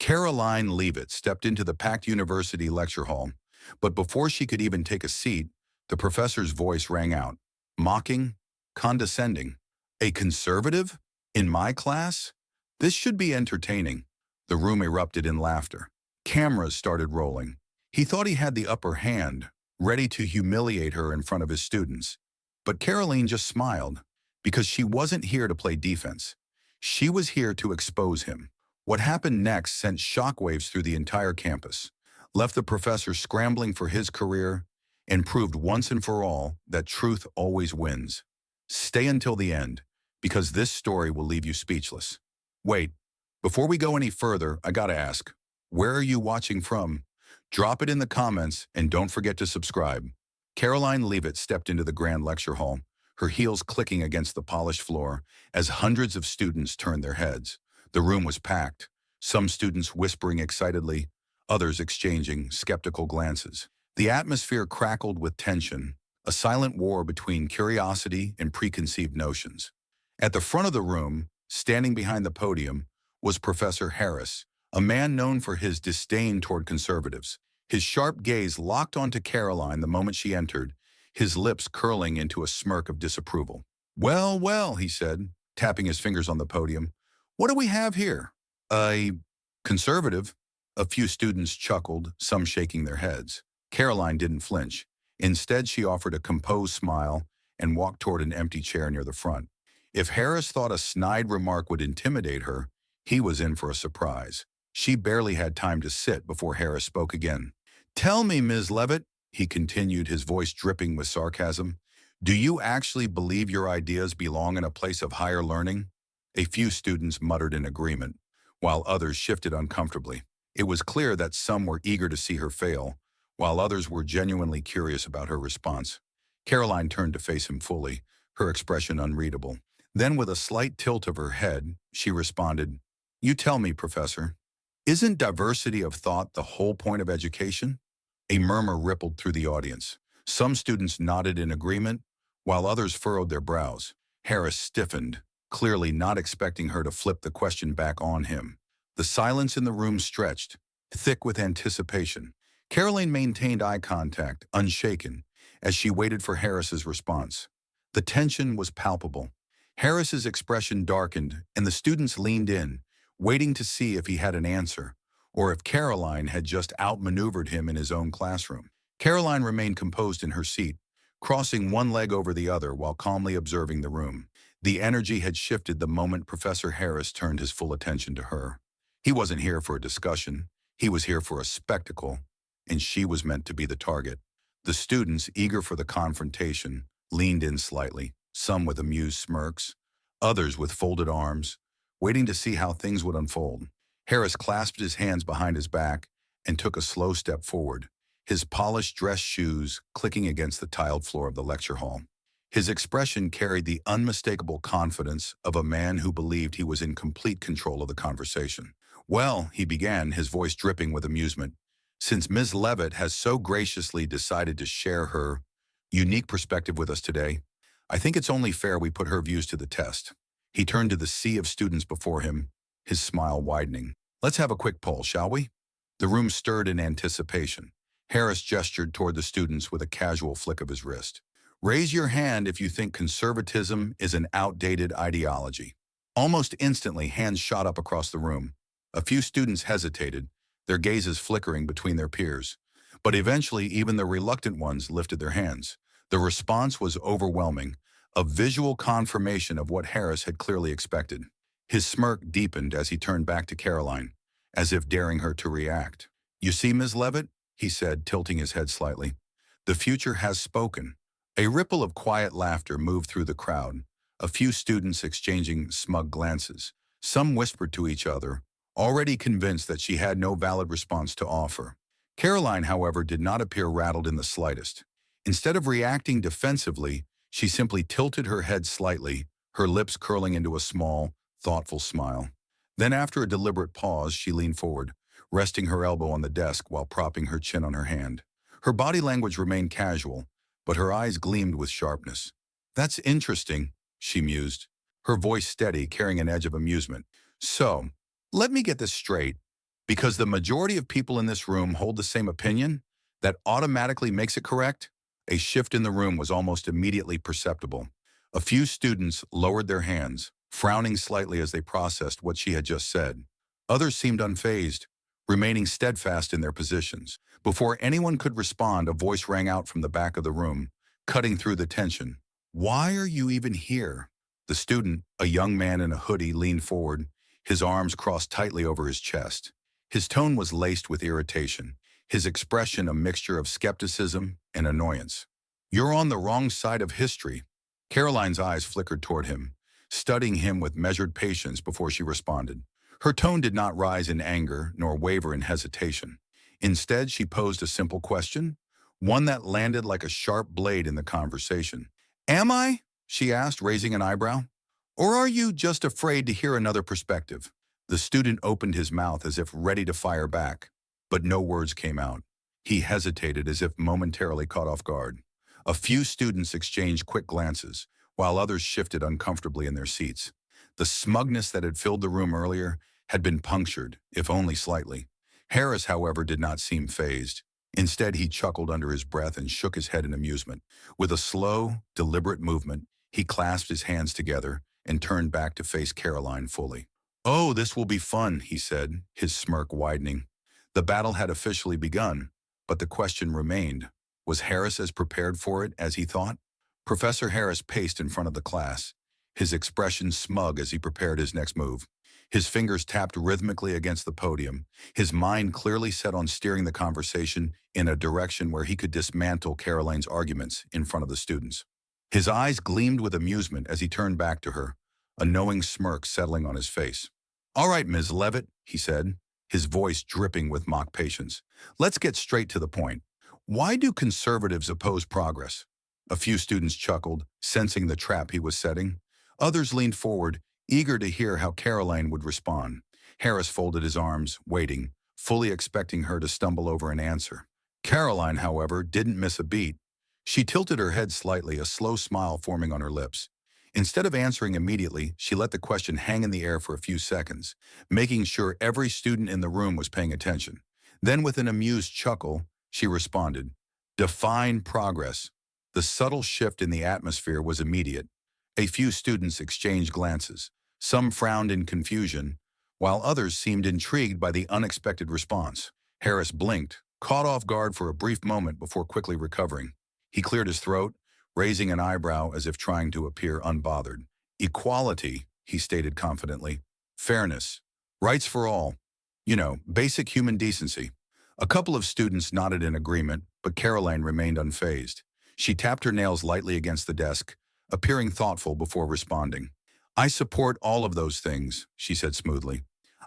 Karoline Leavitt stepped into the packed university lecture hall, but before she could even take a seat, the professor's voice rang out, mocking, condescending. A conservative? In my class? This should be entertaining. The room erupted in laughter. Cameras started rolling. He thought he had the upper hand, ready to humiliate her in front of his students. But Caroline just smiled, because she wasn't here to play defense. She was here to expose him. What happened next sent shockwaves through the entire campus, left the professor scrambling for his career, and proved once and for all that truth always wins. Stay until the end, because this story will leave you speechless. Wait, before we go any further, I gotta ask, where are you watching from? Drop it in the comments and don't forget to subscribe. Karoline Leavitt stepped into the grand lecture hall, her heels clicking against the polished floor as hundreds of students turned their heads. The room was packed, some students whispering excitedly, others exchanging skeptical glances. The atmosphere crackled with tension, a silent war between curiosity and preconceived notions. At the front of the room, standing behind the podium, was Professor Harris, a man known for his disdain toward conservatives. His sharp gaze locked onto Caroline the moment she entered, his lips curling into a smirk of disapproval. "Well, well," he said, tapping his fingers on the podium. "What do we have here? A conservative?" A few students chuckled, some shaking their heads. Caroline didn't flinch. Instead, she offered a composed smile and walked toward an empty chair near the front. If Harris thought a snide remark would intimidate her, he was in for a surprise. She barely had time to sit before Harris spoke again. "Tell me, Ms. Leavitt," he continued, his voice dripping with sarcasm, "do you actually believe your ideas belong in a place of higher learning?" A few students muttered in agreement, while others shifted uncomfortably. It was clear that some were eager to see her fail, while others were genuinely curious about her response. Caroline turned to face him fully, her expression unreadable. Then, with a slight tilt of her head, she responded, "You tell me, Professor, isn't diversity of thought the whole point of education?" A murmur rippled through the audience. Some students nodded in agreement, while others furrowed their brows. Harris stiffened, clearly not expecting her to flip the question back on him. The silence in the room stretched, thick with anticipation. Caroline maintained eye contact, unshaken, as she waited for Harris's response. The tension was palpable. Harris's expression darkened, and the students leaned in, waiting to see if he had an answer, or if Caroline had just outmaneuvered him in his own classroom. Caroline remained composed in her seat, crossing one leg over the other while calmly observing the room. The energy had shifted the moment Professor Harris turned his full attention to her. He wasn't here for a discussion. He was here for a spectacle, and she was meant to be the target. The students, eager for the confrontation, leaned in slightly, some with amused smirks, others with folded arms, waiting to see how things would unfold. Harris clasped his hands behind his back and took a slow step forward, his polished dress shoes clicking against the tiled floor of the lecture hall. His expression carried the unmistakable confidence of a man who believed he was in complete control of the conversation. "Well," he began, his voice dripping with amusement, "since Ms. Leavitt has so graciously decided to share her unique perspective with us today, I think it's only fair we put her views to the test." He turned to the sea of students before him, his smile widening. "Let's have a quick poll, shall we?" The room stirred in anticipation. Harris gestured toward the students with a casual flick of his wrist. "Raise your hand if you think conservatism is an outdated ideology." Almost instantly, hands shot up across the room. A few students hesitated, their gazes flickering between their peers. But eventually, even the reluctant ones lifted their hands. The response was overwhelming, a visual confirmation of what Harris had clearly expected. His smirk deepened as he turned back to Caroline, as if daring her to react. "You see, Ms. Leavitt," he said, tilting his head slightly, "the future has spoken." A ripple of quiet laughter moved through the crowd, a few students exchanging smug glances. Some whispered to each other, already convinced that she had no valid response to offer. Caroline, however, did not appear rattled in the slightest. Instead of reacting defensively, she simply tilted her head slightly, her lips curling into a small, thoughtful smile. Then, after a deliberate pause, she leaned forward, resting her elbow on the desk while propping her chin on her hand. Her body language remained casual, but her eyes gleamed with sharpness. "That's interesting," she mused, her voice steady, carrying an edge of amusement. "So, let me get this straight. Because the majority of people in this room hold the same opinion, that automatically makes it correct? A shift in the room was almost immediately perceptible. A few students lowered their hands, frowning slightly as they processed what she had just said. Others seemed unfazed, remaining steadfast in their positions. Before anyone could respond, a voice rang out from the back of the room, cutting through the tension. "Why are you even here?" The student, a young man in a hoodie, leaned forward, his arms crossed tightly over his chest. His tone was laced with irritation, his expression a mixture of skepticism and annoyance. "You're on the wrong side of history." Caroline's eyes flickered toward him, studying him with measured patience before she responded. Her tone did not rise in anger nor waver in hesitation. Instead, she posed a simple question, one that landed like a sharp blade in the conversation. "Am I?" she asked, raising an eyebrow. "Or are you just afraid to hear another perspective?" The student opened his mouth as if ready to fire back, but no words came out. He hesitated as if momentarily caught off guard. A few students exchanged quick glances, while others shifted uncomfortably in their seats. The smugness that had filled the room earlier had been punctured, if only slightly. Harris, however, did not seem fazed. Instead, he chuckled under his breath and shook his head in amusement. With a slow, deliberate movement, he clasped his hands together and turned back to face Caroline fully. "Oh, this will be fun," he said, his smirk widening. The battle had officially begun, but the question remained. Was Harris as prepared for it as he thought? Professor Harris paced in front of the class, his expression smug as he prepared his next move. His fingers tapped rhythmically against the podium, his mind clearly set on steering the conversation in a direction where he could dismantle Caroline's arguments in front of the students. His eyes gleamed with amusement as he turned back to her, a knowing smirk settling on his face. "All right, Ms. Leavitt," he said, his voice dripping with mock patience. "Let's get straight to the point. Why do conservatives oppose progress?" A few students chuckled, sensing the trap he was setting. Others leaned forward, eager to hear how Caroline would respond. Harris folded his arms, waiting, fully expecting her to stumble over an answer. Caroline, however, didn't miss a beat. She tilted her head slightly, a slow smile forming on her lips. Instead of answering immediately, she let the question hang in the air for a few seconds, making sure every student in the room was paying attention. Then, with an amused chuckle, she responded, "Define progress." The subtle shift in the atmosphere was immediate. A few students exchanged glances. Some frowned in confusion, while others seemed intrigued by the unexpected response. Harris blinked, caught off guard for a brief moment before quickly recovering. He cleared his throat, raising an eyebrow as if trying to appear unbothered. "Equality," he stated confidently. "Fairness. Rights for all. Basic human decency." A couple of students nodded in agreement, but Caroline remained unfazed. She tapped her nails lightly against the desk, appearing thoughtful before responding. "I support all of those things," she said smoothly.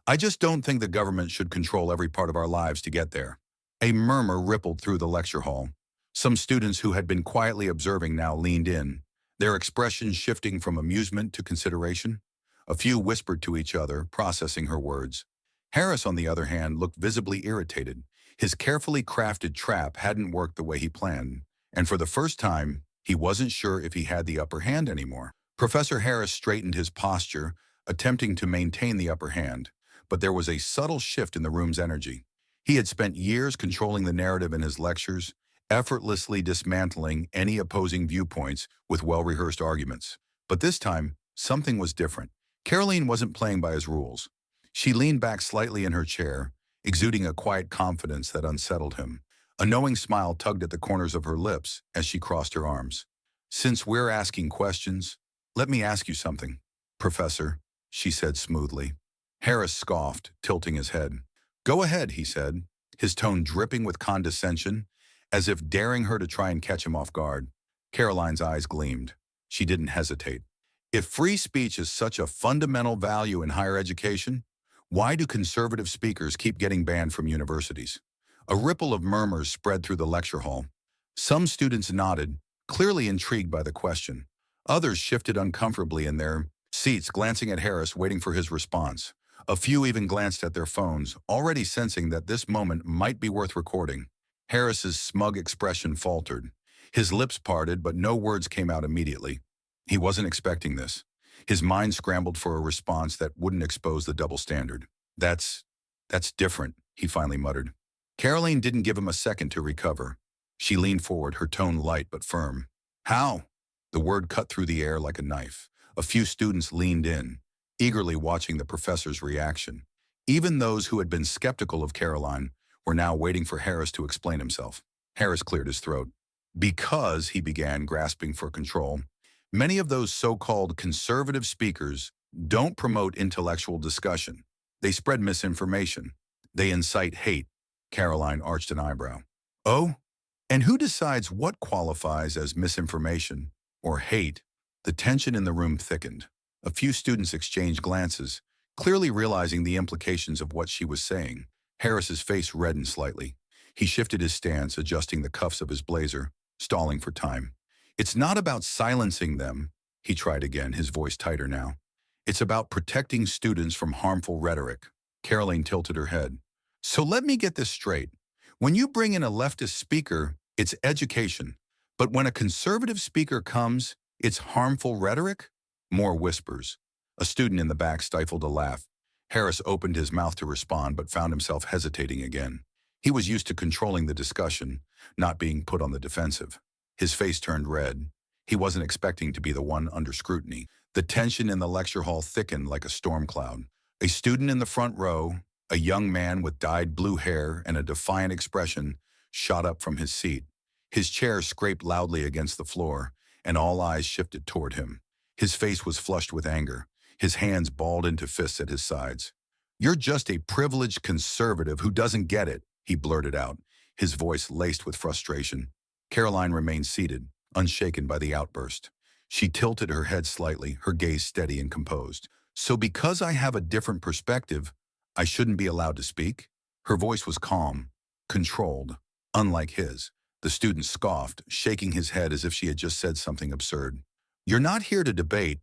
"I just don't think the government should control every part of our lives to get there." A murmur rippled through the lecture hall. Some students who had been quietly observing now leaned in, their expressions shifting from amusement to consideration. A few whispered to each other, processing her words. Harris, on the other hand, looked visibly irritated. His carefully crafted trap hadn't worked the way he planned, and for the first time, he wasn't sure if he had the upper hand anymore. Professor Harris straightened his posture, attempting to maintain the upper hand, but there was a subtle shift in the room's energy. He had spent years controlling the narrative in his lectures, effortlessly dismantling any opposing viewpoints with well-rehearsed arguments. But this time, something was different. Caroline wasn't playing by his rules. She leaned back slightly in her chair, exuding a quiet confidence that unsettled him. A knowing smile tugged at the corners of her lips as she crossed her arms. "Since we're asking questions, let me ask you something, Professor," she said smoothly. Harris scoffed, tilting his head. "Go ahead," he said, his tone dripping with condescension, as if daring her to try and catch him off guard. Caroline's eyes gleamed. She didn't hesitate. "If free speech is such a fundamental value in higher education, why do conservative speakers keep getting banned from universities?" A ripple of murmurs spread through the lecture hall. Some students nodded, clearly intrigued by the question. Others shifted uncomfortably in their seats, glancing at Harris, waiting for his response. A few even glanced at their phones, already sensing that this moment might be worth recording. Harris's smug expression faltered. His lips parted, but no words came out immediately. He wasn't expecting this. His mind scrambled for a response that wouldn't expose the double standard. That's different, he finally muttered. Caroline didn't give him a second to recover. She leaned forward, her tone light but firm. How? The word cut through the air like a knife. A few students leaned in, eagerly watching the professor's reaction. Even those who had been skeptical of Caroline were now waiting for Harris to explain himself. Harris cleared his throat. Because, he began, grasping for control, many of those so-called conservative speakers don't promote intellectual discussion. They spread misinformation. They incite hate. Caroline arched an eyebrow. Oh? And who decides what qualifies as misinformation or hate? The tension in the room thickened. A few students exchanged glances, clearly realizing the implications of what she was saying. Harris's face reddened slightly. He shifted his stance, adjusting the cuffs of his blazer, stalling for time. It's not about silencing them, he tried again, his voice tighter now. It's about protecting students from harmful rhetoric. Caroline tilted her head. So let me get this straight. When you bring in a leftist speaker, it's education. But when a conservative speaker comes, it's harmful rhetoric? More whispers. A student in the back stifled a laugh. Harris opened his mouth to respond, but found himself hesitating again. He was used to controlling the discussion, not being put on the defensive. His face turned red. He wasn't expecting to be the one under scrutiny. The tension in the lecture hall thickened like a storm cloud. A student in the front row, a young man with dyed blue hair and a defiant expression, shot up from his seat. His chair scraped loudly against the floor, and all eyes shifted toward him. His face was flushed with anger, his hands balled into fists at his sides. "You're just a privileged conservative who doesn't get it," he blurted out, his voice laced with frustration. Caroline remained seated, unshaken by the outburst. She tilted her head slightly, her gaze steady and composed. "So because I have a different perspective, I shouldn't be allowed to speak?" Her voice was calm, controlled, unlike his. The student scoffed, shaking his head as if she had just said something absurd. "You're not here to debate.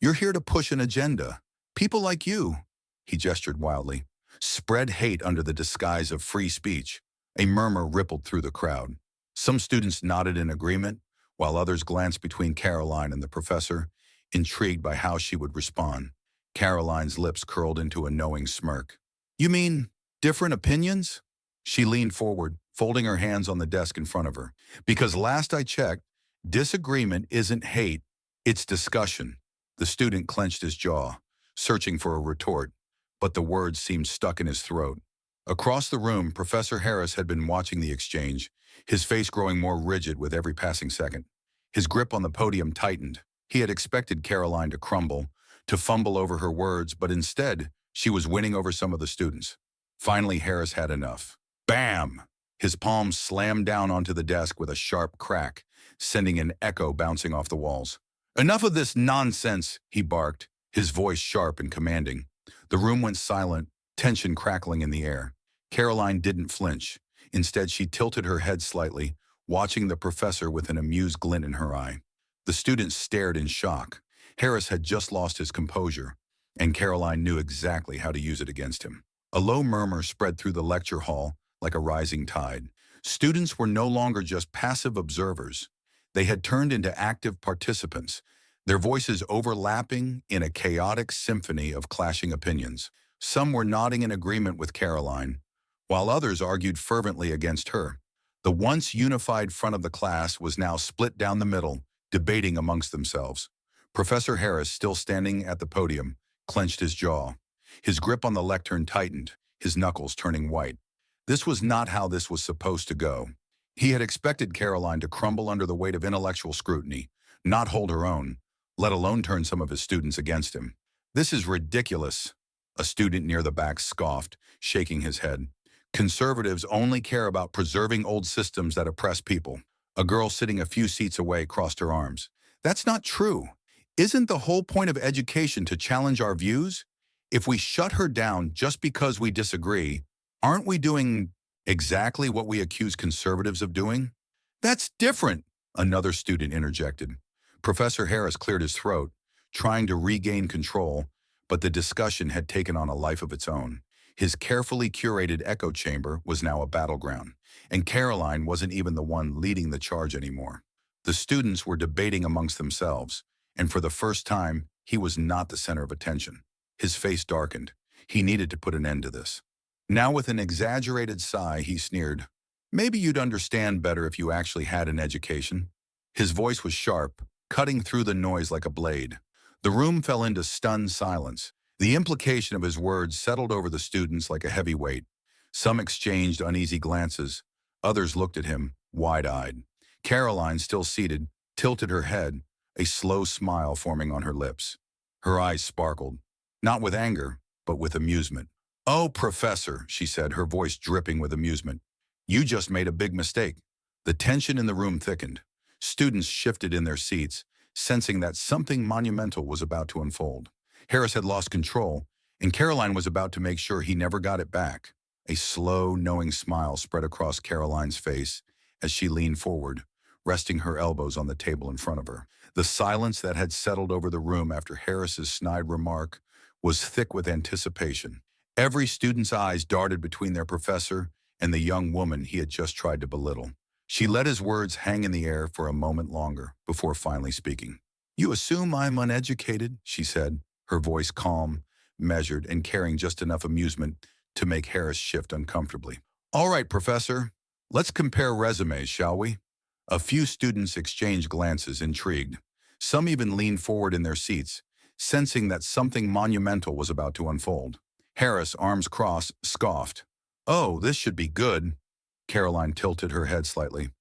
You're here to push an agenda. People like you," he gestured wildly, "spread hate under the disguise of free speech." A murmur rippled through the crowd. Some students nodded in agreement, while others glanced between Caroline and the professor, intrigued by how she would respond. Caroline's lips curled into a knowing smirk. "You mean different opinions?" She leaned forward, folding her hands on the desk in front of her. "Because last I checked, disagreement isn't hate, it's discussion." The student clenched his jaw, searching for a retort, but the words seemed stuck in his throat. Across the room, Professor Harris had been watching the exchange, his face growing more rigid with every passing second. His grip on the podium tightened. He had expected Caroline to crumble, to fumble over her words, but instead, she was winning over some of the students. Finally, Harris had enough. Bam! His palms slammed down onto the desk with a sharp crack, sending an echo bouncing off the walls. "Enough of this nonsense," he barked, his voice sharp and commanding. The room went silent, tension crackling in the air. Caroline didn't flinch. Instead, she tilted her head slightly, watching the professor with an amused glint in her eye. The students stared in shock. Harris had just lost his composure, and Caroline knew exactly how to use it against him. A low murmur spread through the lecture hall like a rising tide. Students were no longer just passive observers. They had turned into active participants, their voices overlapping in a chaotic symphony of clashing opinions. Some were nodding in agreement with Caroline, while others argued fervently against her. The once unified front of the class was now split down the middle, debating amongst themselves. Professor Harris, still standing at the podium, clenched his jaw. His grip on the lectern tightened, his knuckles turning white. This was not how this was supposed to go. He had expected Caroline to crumble under the weight of intellectual scrutiny, not hold her own, let alone turn some of his students against him. "This is ridiculous," a student near the back scoffed, shaking his head. "Conservatives only care about preserving old systems that oppress people." A girl sitting a few seats away crossed her arms. "That's not true. Isn't the whole point of education to challenge our views? If we shut her down just because we disagree, aren't we doing exactly what we accuse conservatives of doing?" "That's different," another student interjected. Professor Harris cleared his throat, trying to regain control, but the discussion had taken on a life of its own. His carefully curated echo chamber was now a battleground, and Caroline wasn't even the one leading the charge anymore. The students were debating amongst themselves, and for the first time, he was not the center of attention. His face darkened. He needed to put an end to this. Now with an exaggerated sigh, he sneered, "Maybe you'd understand better if you actually had an education." His voice was sharp, cutting through the noise like a blade. The room fell into stunned silence. The implication of his words settled over the students like a heavy weight. Some exchanged uneasy glances. Others looked at him, wide-eyed. Caroline, still seated, tilted her head, a slow smile forming on her lips. Her eyes sparkled, not with anger, but with amusement. "Oh, Professor," she said, her voice dripping with amusement. "You just made a big mistake." The tension in the room thickened. Students shifted in their seats, sensing that something monumental was about to unfold. Harris had lost control, and Caroline was about to make sure he never got it back. A slow, knowing smile spread across Caroline's face as she leaned forward, resting her elbows on the table in front of her. The silence that had settled over the room after Harris's snide remark was thick with anticipation. Every student's eyes darted between their professor and the young woman he had just tried to belittle. She let his words hang in the air for a moment longer before finally speaking. "You assume I'm uneducated," she said, her voice calm, measured, and carrying just enough amusement to make Harris shift uncomfortably. "All right, Professor, let's compare resumes, shall we?" A few students exchanged glances, intrigued. Some even leaned forward in their seats, sensing that something monumental was about to unfold. Harris, arms crossed, scoffed. "Oh, this should be good." Caroline tilted her head slightly.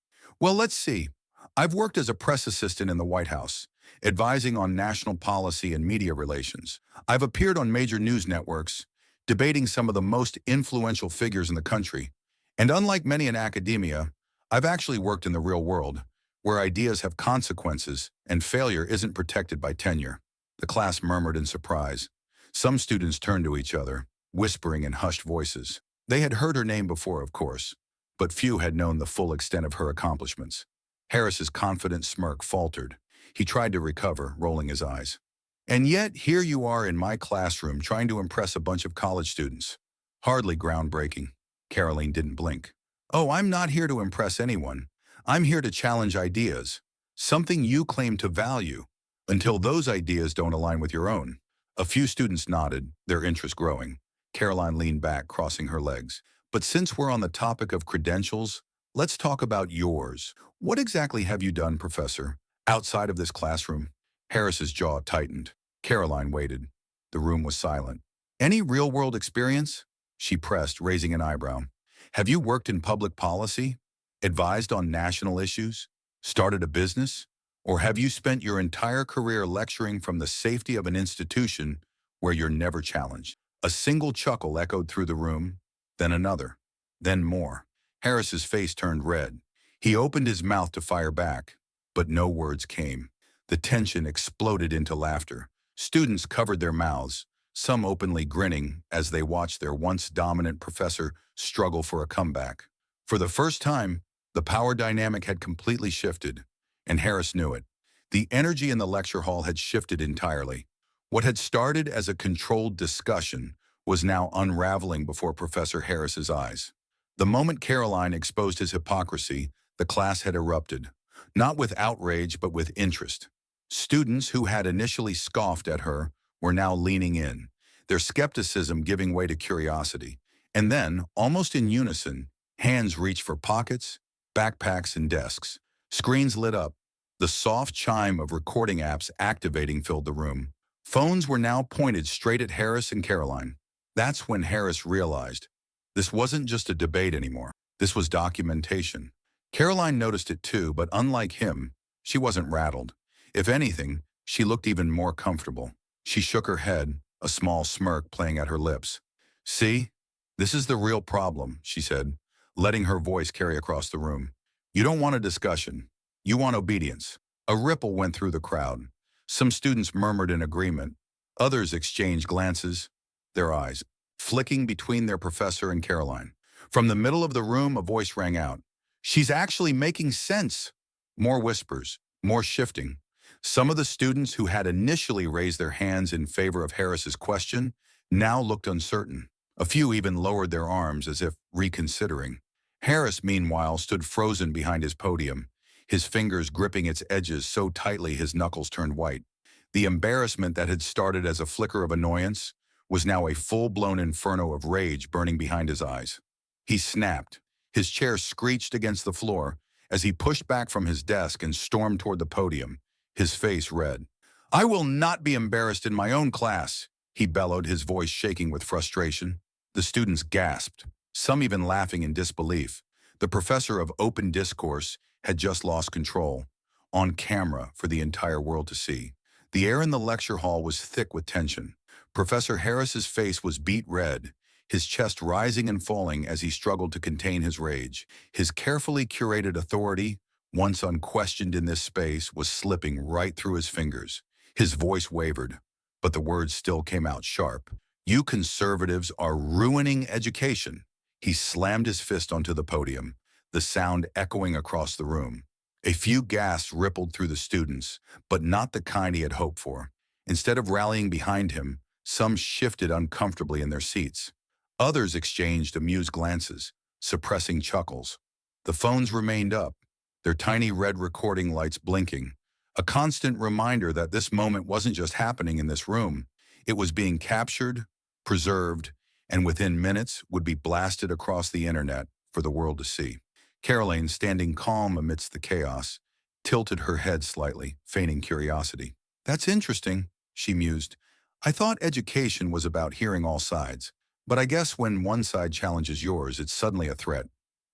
"Well, let's see. I've worked as a press assistant in the White House, advising on national policy and media relations. I've appeared on major news networks, debating some of the most influential figures in the country. And unlike many in academia, I've actually worked in the real world, where ideas have consequences and failure isn't protected by tenure." The class murmured in surprise. Some students turned to each other, whispering in hushed voices. They had heard her name before, of course, but few had known the full extent of her accomplishments. Harris's confident smirk faltered. He tried to recover, rolling his eyes. "And yet, here you are in my classroom trying to impress a bunch of college students. Hardly groundbreaking." Caroline didn't blink. "Oh, I'm not here to impress anyone. I'm here to challenge ideas, something you claim to value, until those ideas don't align with your own." A few students nodded, their interest growing. Caroline leaned back, crossing her legs. "But since we're on the topic of credentials, let's talk about yours. What exactly have you done, Professor, outside of this classroom?" Harris's jaw tightened. Caroline waited. The room was silent. "Any real-world experience?" she pressed, raising an eyebrow. "Have you worked in public policy? Advised on national issues? Started a business? Or have you spent your entire career lecturing from the safety of an institution where you're never challenged?" A single chuckle echoed through the room, then another, then more. Harris's face turned red. He opened his mouth to fire back, but no words came. The tension exploded into laughter. Students covered their mouths, some openly grinning as they watched their once dominant professor struggle for a comeback. For the first time, the power dynamic had completely shifted, and Harris knew it. The energy in the lecture hall had shifted entirely. What had started as a controlled discussion was now unraveling before Professor Harris's eyes. The moment Caroline exposed his hypocrisy, the class had erupted, not with outrage but with interest. Students who had initially scoffed at her were now leaning in, their skepticism giving way to curiosity. And then, almost in unison, hands reached for pockets, backpacks, and desks. Screens lit up. The soft chime of recording apps activating filled the room. Phones were now pointed straight at Harris and Caroline. That's when Harris realized this wasn't just a debate anymore. This was documentation. Caroline noticed it too, but unlike him, she wasn't rattled. If anything, she looked even more comfortable. She shook her head, a small smirk playing at her lips. "See, this is the real problem," she said, letting her voice carry across the room. "You don't want a discussion. You want obedience." A ripple went through the crowd. Some students murmured in agreement. Others exchanged glances, their eyes flicking between their professor and Caroline. From the middle of the room, a voice rang out. "She's actually making sense." More whispers, more shifting. Some of the students who had initially raised their hands in favor of Harris's question now looked uncertain. A few even lowered their arms as if reconsidering. Harris, meanwhile, stood frozen behind his podium, his fingers gripping its edges so tightly his knuckles turned white. The embarrassment that had started as a flicker of annoyance was now a full-blown inferno of rage burning behind his eyes. He snapped. His chair screeched against the floor as he pushed back from his desk and stormed toward the podium, his face red. "I will not be embarrassed in my own class," he bellowed, his voice shaking with frustration. The students gasped, some even laughing in disbelief. The professor of open discourse had just lost control, on camera for the entire world to see. The air in the lecture hall was thick with tension. Professor Harris's face was beet red, his chest rising and falling as he struggled to contain his rage. His carefully curated authority, once unquestioned in this space, was slipping right through his fingers. His voice wavered, but the words still came out sharp. "You conservatives are ruining education." He slammed his fist onto the podium, the sound echoing across the room. A few gasps rippled through the students, but not the kind he had hoped for. Instead of rallying behind him, some shifted uncomfortably in their seats. Others exchanged amused glances, suppressing chuckles. The phones remained up, their tiny red recording lights blinking, a constant reminder that this moment wasn't just happening in this room. It was being captured, preserved, and within minutes would be blasted across the internet for the world to see. Karoline, standing calm amidst the chaos, tilted her head slightly, feigning curiosity. "That's interesting," she mused. "I thought education was about hearing all sides. But I guess when one side challenges yours, it's suddenly a threat."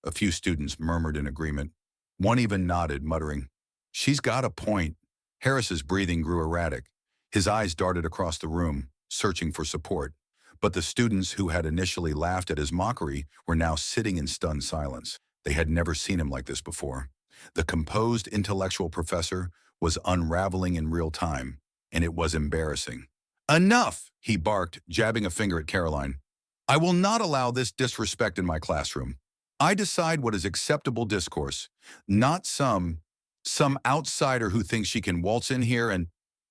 A few students murmured in agreement. One even nodded, muttering, "She's got a point." Harris's breathing grew erratic. His eyes darted across the room, searching for support. But the students who had initially laughed at his mockery were now sitting in stunned silence. They had never seen him like this before. The composed intellectual professor was unraveling in real time, and it was embarrassing. "Enough!" he barked, jabbing a finger at Karoline. "I will not allow this disrespect in my classroom. I decide what is acceptable discourse, not some outsider who thinks she can waltz in here and—"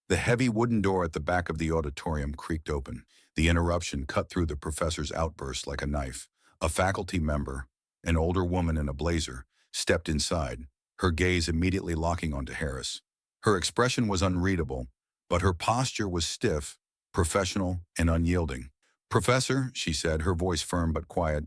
The heavy wooden door at the back of the auditorium creaked open. The interruption cut through the professor's outburst like a knife. A faculty member, an older woman in a blazer, stepped inside, her gaze immediately locking onto Harris. Her expression was unreadable, but her posture was stiff, professional, and unyielding. "Professor," she said, her voice firm but quiet,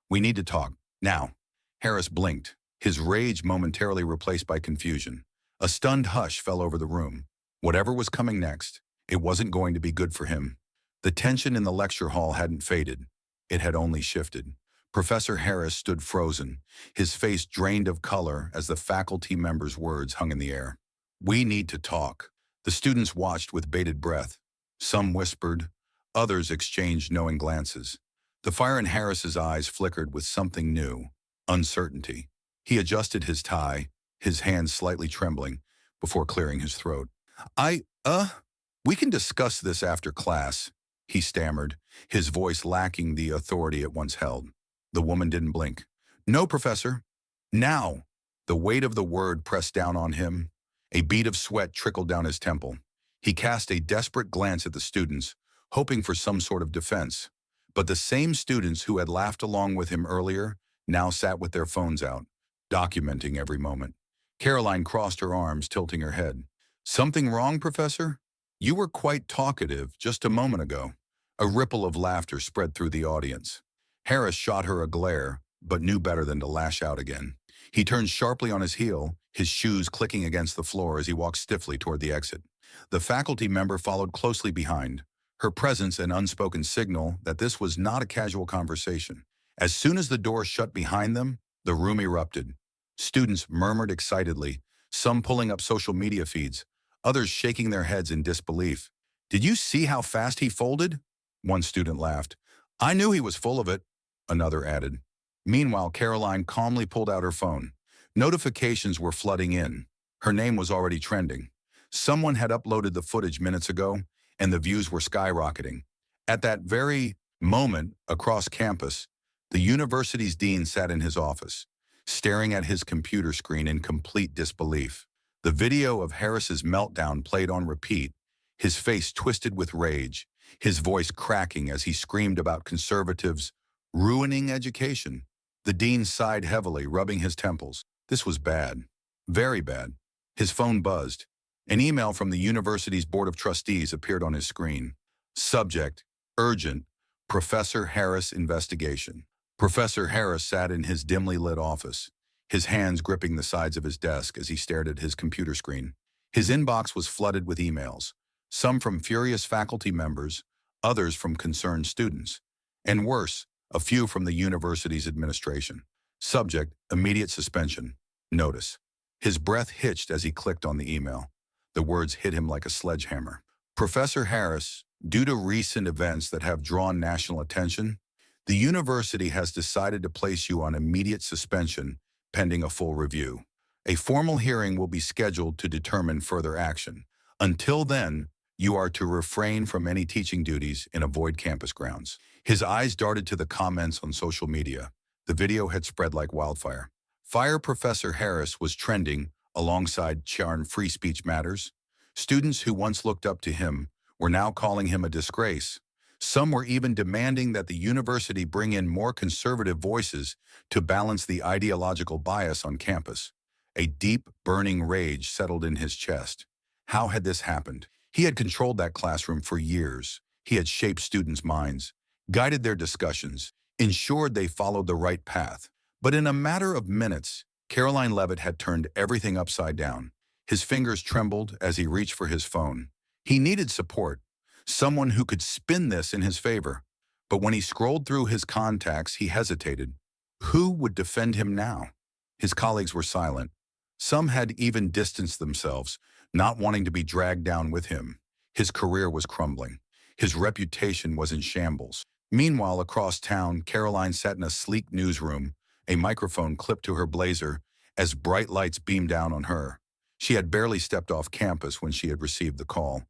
"we need to talk. Now." Harris blinked, his rage momentarily replaced by confusion. A stunned hush fell over the room. Whatever was coming next, it wasn't going to be good for him. The tension in the lecture hall hadn't faded. It had only shifted. Professor Harris stood frozen, his face drained of color as the faculty member's words hung in the air. "We need to talk." The students watched with bated breath. Some whispered, others exchanged knowing glances. The fire in Harris's eyes flickered with something new, uncertainty. He adjusted his tie, his hands slightly trembling, before clearing his throat. We can discuss this after class," he stammered, his voice lacking the authority it once held. The woman didn't blink. "No, Professor. Now." The weight of the word pressed down on him. A bead of sweat trickled down his temple. He cast a desperate glance at the students, hoping for some sort of defense. But the same students who had laughed along with him earlier now sat with their phones out, documenting every moment. Karoline crossed her arms, tilting her head. "Something wrong, Professor? You were quite talkative just a moment ago." A ripple of laughter spread through the audience. Harris shot her a glare, but knew better than to lash out again. He turned sharply on his heel, his shoes clicking against the floor as he walked stiffly toward the exit. The faculty member followed closely behind, her presence an unspoken signal that this was not a casual conversation. As soon as the door shut behind them, the room erupted. Students murmured excitedly, some pulling up social media feeds, others shaking their heads in disbelief. "Did you see how fast he folded?" One student laughed. "I knew he was full of it," another added. Meanwhile, Karoline calmly pulled out her phone. Notifications were flooding in. Her name was already trending. Someone had uploaded the footage minutes ago, and the views were skyrocketing. At that very moment, across campus, the university's dean sat in his office, staring at his computer screen in complete disbelief. The video of Harris's meltdown played on repeat, his face twisted with rage, his voice cracking as he screamed about conservatives ruining education. The dean sighed heavily, rubbing his temples. This was bad. Very bad. His phone buzzed. An email from the university's board of trustees appeared on his screen. Subject: Urgent, Professor Harris investigation. Professor Harris sat in his dimly lit office, his hands gripping the sides of his desk as he stared at his computer screen. His inbox was flooded with emails, some from furious faculty members, others from concerned students, and worse, a few from the university's administration. Subject, immediate suspension. Notice. His breath hitched as he clicked on the email. The words hit him like a sledgehammer. Professor Harris, due to recent events that have drawn national attention, the university has decided to place you on immediate suspension pending a full review. A formal hearing will be scheduled to determine further action. Until then, you are to refrain from any teaching duties and avoid campus grounds. His eyes darted to the comments on social media. The video had spread like wildfire. Fire Professor Harris was trending alongside Charn Free Speech Matters. Students who once looked up to him were now calling him a disgrace. Some were even demanding that the university bring in more conservative voices to balance the ideological bias on campus. A deep, burning rage settled in his chest. How had this happened? He had controlled that classroom for years. He had shaped students' minds, guided their discussions, ensured they followed the right path. But in a matter of minutes, Karoline Leavitt had turned everything upside down. His fingers trembled as he reached for his phone. He needed support, someone who could spin this in his favor. But when he scrolled through his contacts, he hesitated. Who would defend him now? His colleagues were silent. Some had even distanced themselves, not wanting to be dragged down with him. His career was crumbling. His reputation was in shambles. Meanwhile, across town, Karoline sat in a sleek newsroom, a microphone clipped to her blazer as bright lights beamed down on her. She had barely stepped off campus when she had received the call.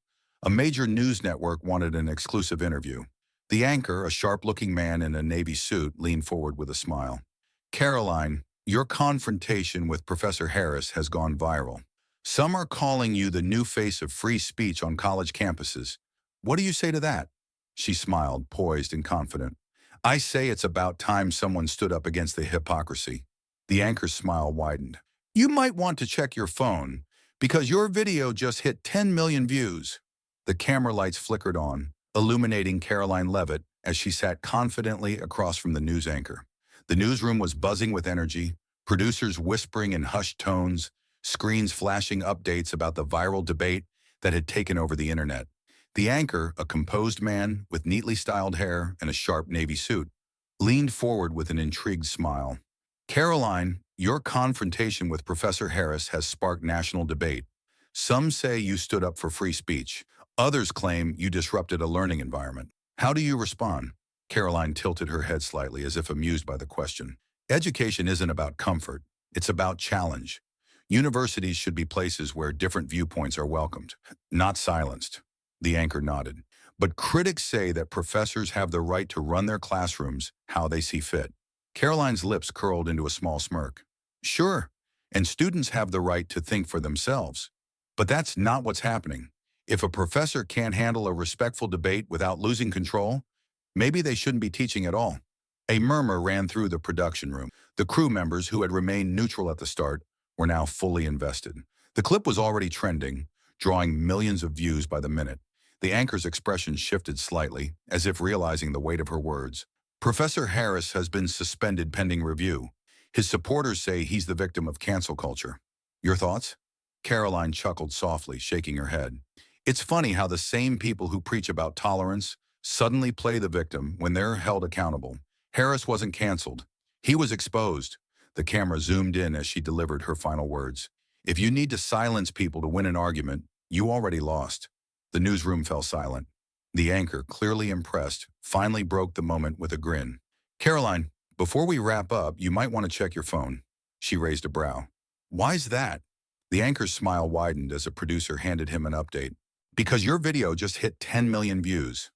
A major news network wanted an exclusive interview. The anchor, a sharp-looking man in a navy suit, leaned forward with a smile. Karoline, your confrontation with Professor Harris has gone viral. Some are calling you the new face of free speech on college campuses. What do you say to that? She smiled, poised and confident. I say it's about time someone stood up against the hypocrisy. The anchor's smile widened. You might want to check your phone, because your video just hit 10 million views. The camera lights flickered on, illuminating Karoline Leavitt as she sat confidently across from the news anchor. The newsroom was buzzing with energy, producers whispering in hushed tones, screens flashing updates about the viral debate that had taken over the internet. The anchor, a composed man with neatly styled hair and a sharp navy suit, leaned forward with an intrigued smile. Karoline, your confrontation with Professor Harris has sparked national debate. Some say you stood up for free speech. Others claim you disrupted a learning environment. How do you respond? Karoline tilted her head slightly as if amused by the question. Education isn't about comfort. It's about challenge. Universities should be places where different viewpoints are welcomed, not silenced. The anchor nodded. But critics say that professors have the right to run their classrooms how they see fit. Karoline's lips curled into a small smirk. Sure, and students have the right to think for themselves. But that's not what's happening. If a professor can't handle a respectful debate without losing control, maybe they shouldn't be teaching at all. A murmur ran through the production room. The crew members who had remained neutral at the start were now fully invested. The clip was already trending, drawing millions of views by the minute. The anchor's expression shifted slightly, as if realizing the weight of her words. Professor Harris has been suspended pending review. His supporters say he's the victim of cancel culture. Your thoughts? Karoline chuckled softly, shaking her head. It's funny how the same people who preach about tolerance suddenly play the victim when they're held accountable. Harris wasn't canceled. He was exposed. The camera zoomed in as she delivered her final words. If you need to silence people to win an argument, you already lost. The newsroom fell silent. The anchor, clearly impressed, finally broke the moment with a grin. Karoline, before we wrap up, you might want to check your phone. She raised a brow. Why's that? The anchor's smile widened as a producer handed him an update. Because your video just hit 10 million views.